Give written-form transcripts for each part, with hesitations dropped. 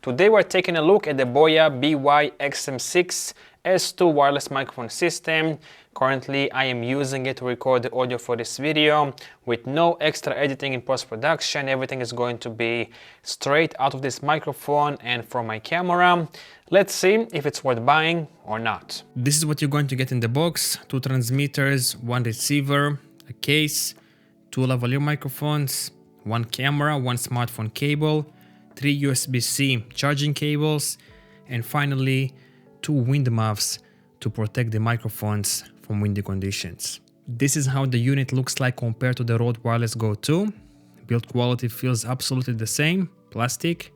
Today we're taking a look at the BOYA BY-XM6 S2 wireless microphone system. Currently I am using it to record the audio for this video with no extra editing in post-production. Everything is going to be straight out of this microphone and from my camera. Let's see if it's worth buying or not. This is what you're going to get in the box: 2 transmitters, 1 receiver, a case, 2 lavalier microphones, 1 camera, 1 smartphone cable, 3 USB-C charging cables, and finally 2 wind muffs to protect the microphones from windy conditions. This is how the unit looks like compared to the Rode Wireless Go 2. Build quality feels absolutely the same, plastic.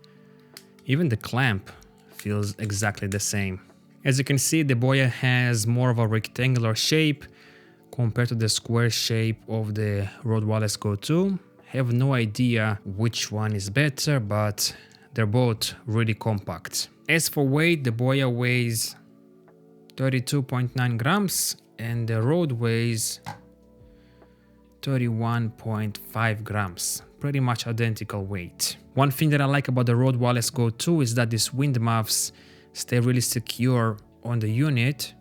Even the clamp feels exactly the same. As you can see, the BOYA has more of a rectangular shape compared to the square shape of the Rode Wireless Go 2. Have no idea which one is better, but they're both really compact. As for weight, the BOYA weighs 32.9 grams and the Rode weighs 31.5 grams. Pretty much identical weight. One thing that I like about the Rode Wireless Go 2 is that these wind muffs stay really secure on the unit.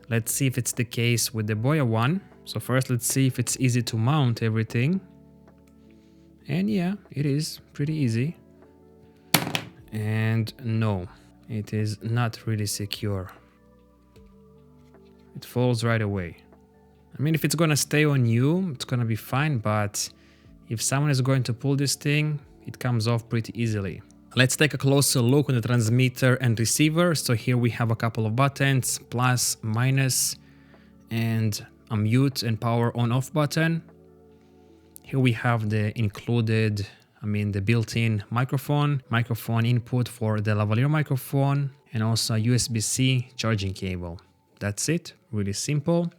Let's see if it's the case with the BOYA one. So first let's see if it's easy to mount everything. And yeah, it is pretty easy. And no, it is not really secure. It falls right away. I mean, if it's gonna stay on you, it's gonna be fine, but if someone is going to pull this thing, it comes off pretty easily. Let's take a closer look on the transmitter and receiver. So here we have a couple of buttons, plus, minus, and a mute and power on off button. Here we have the included, the built-in microphone input for the lavalier microphone, and also a USB-C charging cable. That's it, really simple.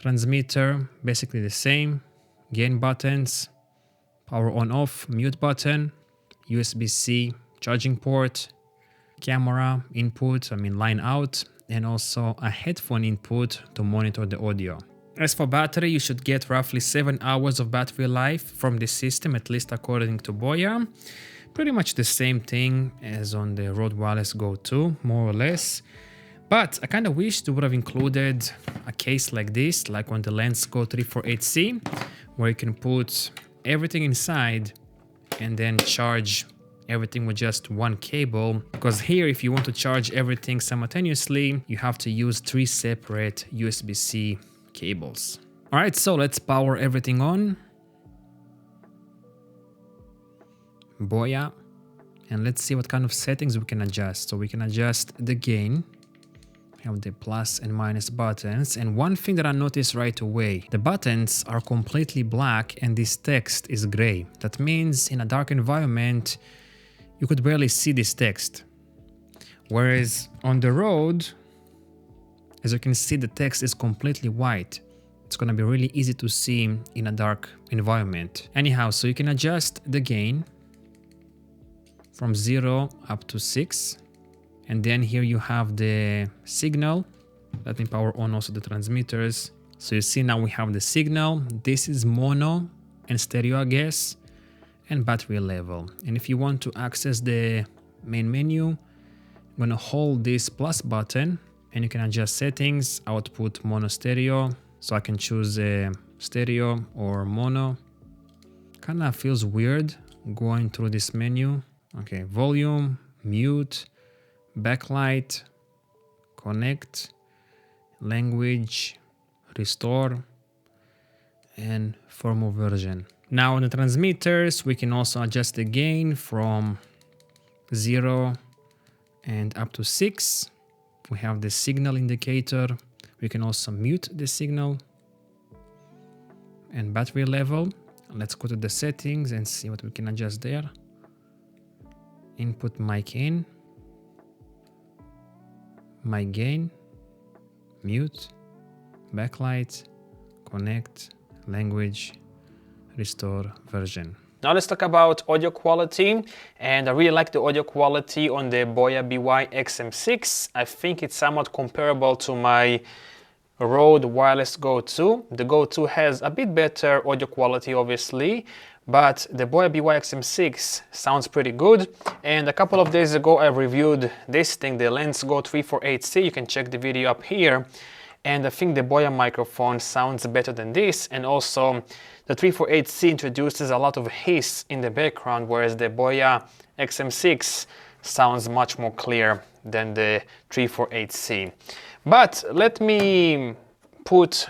Transmitter, basically the same. Gain buttons, power on off, mute button, USB-C charging port, camera input, line out, and also a headphone input to monitor the audio. As for battery, you should get roughly 7 hours of battery life from this system, at least according to BOYA. Pretty much the same thing as on the Rode Wireless Go 2, more or less. But I kind of wish they would have included a case like this, like on the Lens Go 348C, where you can put everything inside and then charge everything with just one cable. Because here, if you want to charge everything simultaneously, you have to use 3 separate USB-C cables. Alright, so let's power everything on. BOYA. And let's see what kind of settings we can adjust. So we can adjust the gain. We have the plus and minus buttons. And one thing that I noticed right away, the buttons are completely black and this text is gray. That means in a dark environment, you could barely see this text. Whereas on the Rode, as you can see, the text is completely white. It's gonna be really easy to see in a dark environment. Anyhow, so you can adjust the gain from 0 up to 6. And then here you have the signal. Let me power on also the transmitters. So you see now we have the signal. This is mono and stereo, I guess, and battery level. And if you want to access the main menu, I'm gonna hold this plus button and you can adjust settings, output mono stereo. So I can choose stereo or mono. Kinda feels weird going through this menu. Okay, volume, mute, backlight, connect, language, restore, and firmware version. Now on the transmitters, we can also adjust the gain from 0 and up to 6. We have the signal indicator. We can also mute the signal. And battery level. Let's go to the settings and see what we can adjust there. Input mic in. Mic gain. Mute. Backlight. Connect. Language. Restore version. Now let's talk about audio quality, and I really like the audio quality on the BOYA BY-XM6. I think it's somewhat comparable to my Rode Wireless Go 2. The Go 2 has a bit better audio quality obviously, but the BOYA BY-XM6 sounds pretty good. And a couple of days ago I reviewed this thing, the Lens Go 348C. You can check the video up here. And I think the BOYA microphone sounds better than this, and also the 348C introduces a lot of hiss in the background, whereas the BOYA XM6 sounds much more clear than the 348C. But let me put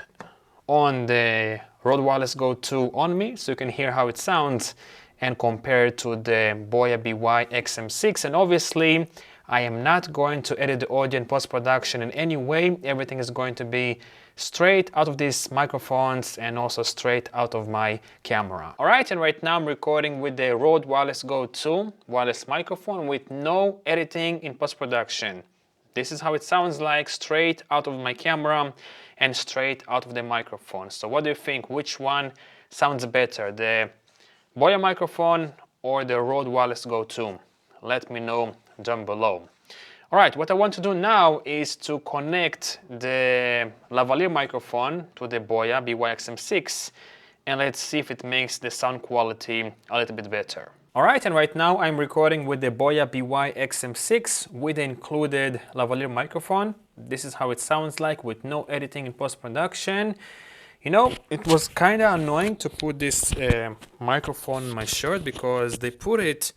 on the Rode Wireless Go 2 on me so you can hear how it sounds and compare it to the BOYA BY-XM6. And obviously I am not going to edit the audio in post-production in any way. Everything is going to be straight out of these microphones and also straight out of my camera. Alright, and right now I'm recording with the Rode Wireless Go 2 wireless microphone with no editing in post-production. This is how it sounds like straight out of my camera and straight out of the microphone. So what do you think? Which one sounds better? The BOYA microphone or the Rode Wireless Go 2? Let me know down below. Alright, what I want to do now is to connect the lavalier microphone to the BOYA BY-XM6 and let's see if it makes the sound quality a little bit better. Alright, and right now I'm recording with the BOYA BY-XM6 with the included lavalier microphone. This is how it sounds like with no editing in post-production. You know, it was kind of annoying to put this microphone on my shirt because they put it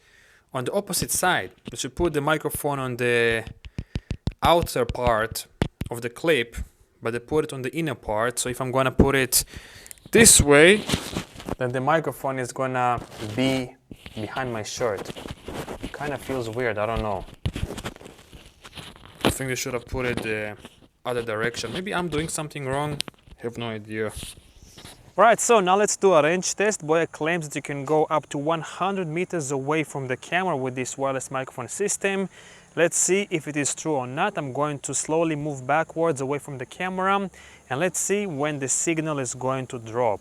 on the opposite side. You should put the microphone on the outer part of the clip, but they put it on the inner part. So if I'm gonna put it this way, then the microphone is gonna be behind my shirt. Kind of feels weird, I don't know. I think they should have put it the other direction. Maybe I'm doing something wrong, have no idea. Alright, so now let's do a range test. BOYA claims that you can go up to 100 meters away from the camera with this wireless microphone system. Let's see if it is true or not. I'm going to slowly move backwards away from the camera and let's see when the signal is going to drop.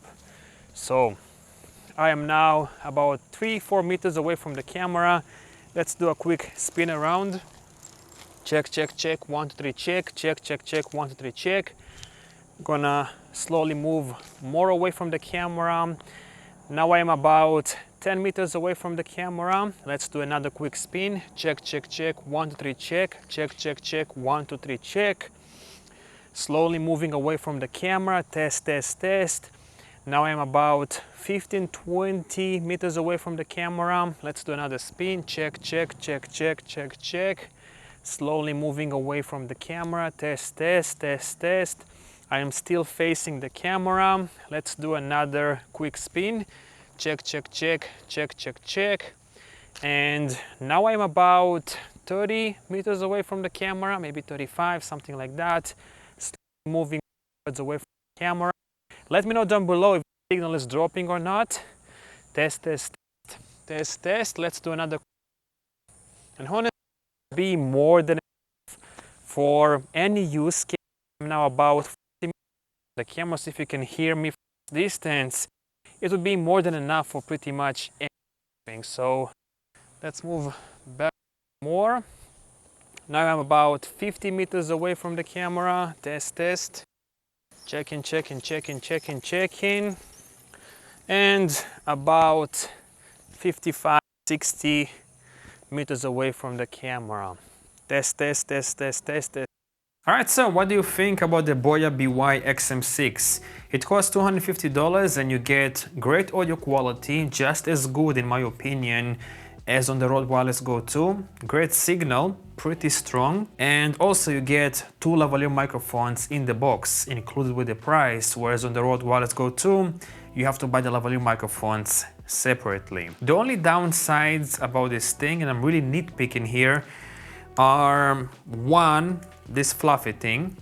So I am now about 3-4 meters away from the camera. Let's do a quick spin around. Check, check, check, 1, 2, 3, check, check, check, check, 1, 2, 3, check. Gonna slowly move more away from the camera. Now I am about 10 meters away from the camera. Let's do another quick spin. Check, check, check, 1, 2, 3, check, check, check, check, 1, 2, 3, check. Slowly moving away from the camera. Test, test, test. Now I am about 15-20 meters away from the camera. Let's do another spin. Check, check, check, check, check, check. Slowly moving away from the camera. Test, test, test, test. I am still facing the camera. Let's do another quick spin. Check, check, check, check, check, check. And now I'm about 30 meters away from the camera, maybe 35, something like that. Still moving away from the camera. Let me know down below if the signal is dropping or not. Test, test, test, test. Let's do another. And honestly, be more than enough for any use case. I'm now about 40 meters from the camera, so if you can hear me from this distance, it would be more than enough for pretty much anything. So let's move back more. Now I'm about 50 meters away from the camera. Test, test. Checking, checking, checking, checking, checking. And about 55, 60 meters away from the camera. Test, test, test, test, test, test. Alright, so what do you think about the BOYA BY-XM6? It costs $250 and you get great audio quality, just as good in my opinion as on the Rode Wireless Go 2. Great signal, pretty strong, and also you get 2 lavalier microphones in the box included with the price, whereas on the Rode Wireless Go 2 you have to buy the lavalier microphones separately. The only downsides about this thing, and I'm really nitpicking here, are one, this fluffy thing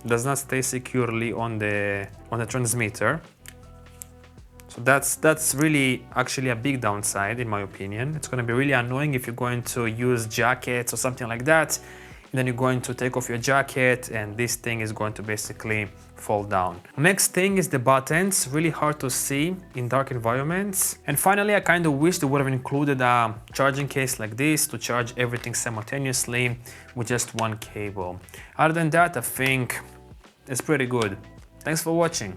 does not stay securely on the transmitter. So that's really actually a big downside in my opinion. It's going to be really annoying if you're going to use jackets or something like that, and then you're going to take off your jacket and this thing is going to basically fall down. Next thing is the buttons, really hard to see in dark environments. And finally, I kind of wish they would have included a charging case like this to charge everything simultaneously with just one cable. Other than that, I think it's pretty good. Thanks for watching.